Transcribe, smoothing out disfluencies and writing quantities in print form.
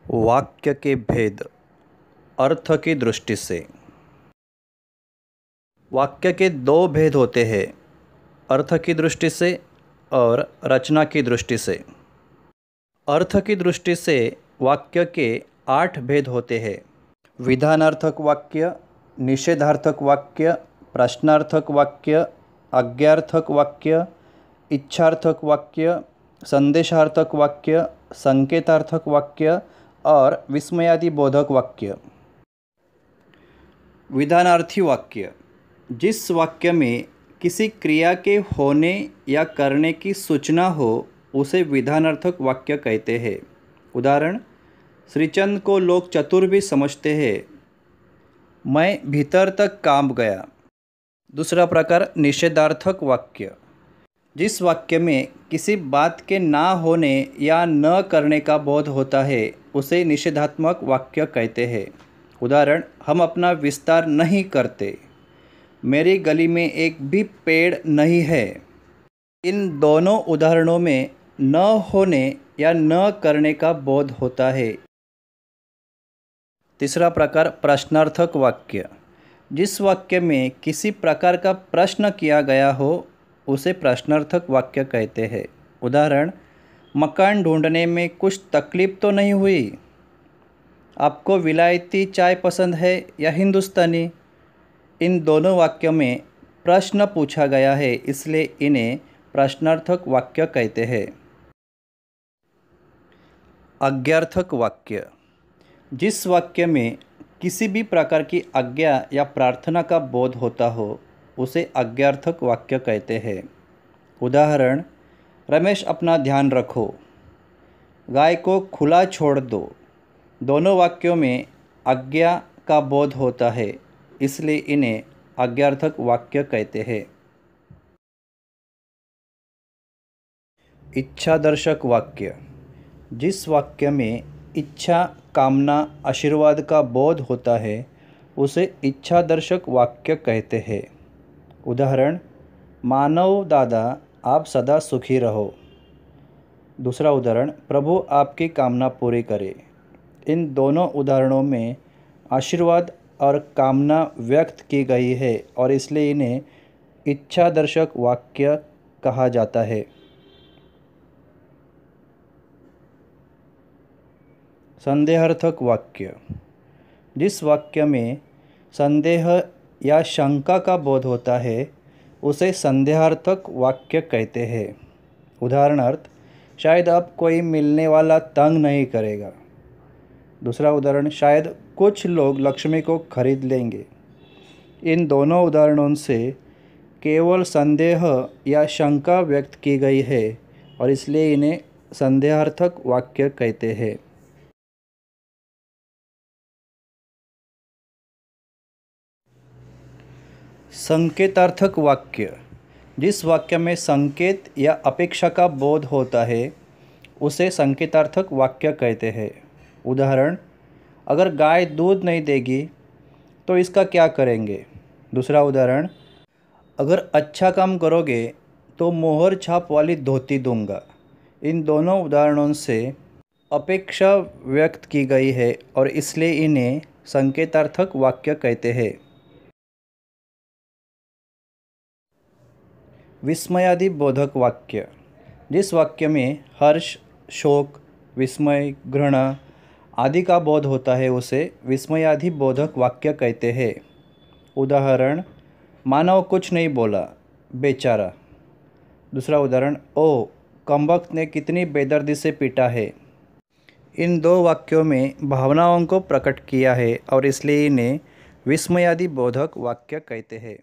वाक्य के भेद अर्थ की दृष्टि से। वाक्य के दो भेद होते हैं, अर्थ की दृष्टि से और रचना की दृष्टि से। अर्थ की दृष्टि से वाक्य के 8 भेद होते हैं। विधानार्थक वाक्य, निषेधार्थक वाक्य, प्रश्नार्थक वाक्य, आज्ञार्थक वाक्य, इच्छार्थक वाक्य, संदेशार्थक वाक्य, संकेतार्थक वाक्य और विस्मयादि बोधक वाक्य। विधानार्थी वाक्य, जिस वाक्य में किसी क्रिया के होने या करने की सूचना हो उसे विधानार्थक वाक्य कहते हैं। उदाहरण, श्रीचंद को लोग चतुर भी समझते हैं। मैं भीतर तक कांप गया। दूसरा प्रकार निषेधार्थक वाक्य, जिस वाक्य में किसी बात के ना होने या न करने का बोध होता है उसे निषेधात्मक वाक्य कहते हैं। उदाहरण, हम अपना विस्तार नहीं करते। मेरी गली में एक भी पेड़ नहीं है। इन दोनों उदाहरणों में न होने या न करने का बोध होता है। तीसरा प्रकार प्रश्नार्थक वाक्य, जिस वाक्य में किसी प्रकार का प्रश्न किया गया हो उसे प्रश्नार्थक वाक्य कहते हैं। उदाहरण, मकान ढूंढने में कुछ तकलीफ तो नहीं हुई। आपको विलायती चाय पसंद है या हिंदुस्तानी? इन दोनों वाक्यों में प्रश्न पूछा गया है, इसलिए इन्हें प्रश्नार्थक वाक्य कहते हैं। आज्ञार्थक वाक्य, जिस वाक्य में किसी भी प्रकार की आज्ञा या प्रार्थना का बोध होता हो उसे आज्ञार्थक वाक्य कहते हैं। उदाहरण, रमेश अपना ध्यान रखो, गाय को खुला छोड़ दो। दोनों वाक्यों में आज्ञा का बोध होता है, इसलिए इन्हें आज्ञार्थक वाक्य कहते हैं। इच्छादर्शक वाक्य, जिस वाक्य में इच्छा, कामना, आशीर्वाद का बोध होता है उसे इच्छादर्शक वाक्य कहते हैं। उदाहरण, मानव दादा आप सदा सुखी रहो। दूसरा उदाहरण, प्रभु आपकी कामना पूरी करे। इन दोनों उदाहरणों में आशीर्वाद और कामना व्यक्त की गई है और इसलिए इन्हें इच्छादर्शक वाक्य कहा जाता है। संदेहार्थक वाक्य, जिस वाक्य में संदेह या शंका का बोध होता है उसे संदेहार्थक वाक्य कहते हैं। उदाहरणार्थ, शायद अब कोई मिलने वाला तंग नहीं करेगा। दूसरा उदाहरण, शायद कुछ लोग लक्ष्मी को खरीद लेंगे। इन दोनों उदाहरणों से केवल संदेह या शंका व्यक्त की गई है और इसलिए इन्हें संदेहार्थक वाक्य कहते हैं। संकेतार्थक वाक्य, जिस वाक्य में संकेत या अपेक्षा का बोध होता है उसे संकेतार्थक वाक्य कहते हैं। उदाहरण, अगर गाय दूध नहीं देगी तो इसका क्या करेंगे? दूसरा उदाहरण, अगर अच्छा काम करोगे तो मोहर छाप वाली धोती दूंगा। इन दोनों उदाहरणों से अपेक्षा व्यक्त की गई है और इसलिए इन्हें संकेतार्थक वाक्य कहते हैं। विस्मयादि बोधक वाक्य, जिस वाक्य में हर्ष, शोक, विस्मय, घृणा आदि का बोध होता है उसे विस्मयादि बोधक वाक्य कहते हैं। उदाहरण, मानव कुछ नहीं बोला, बेचारा। दूसरा उदाहरण, ओ कमबख्त ने कितनी बेदर्दी से पीटा है। इन दो वाक्यों में भावनाओं को प्रकट किया है और इसलिए इन्हें विस्मयादि बोधक वाक्य कहते हैं।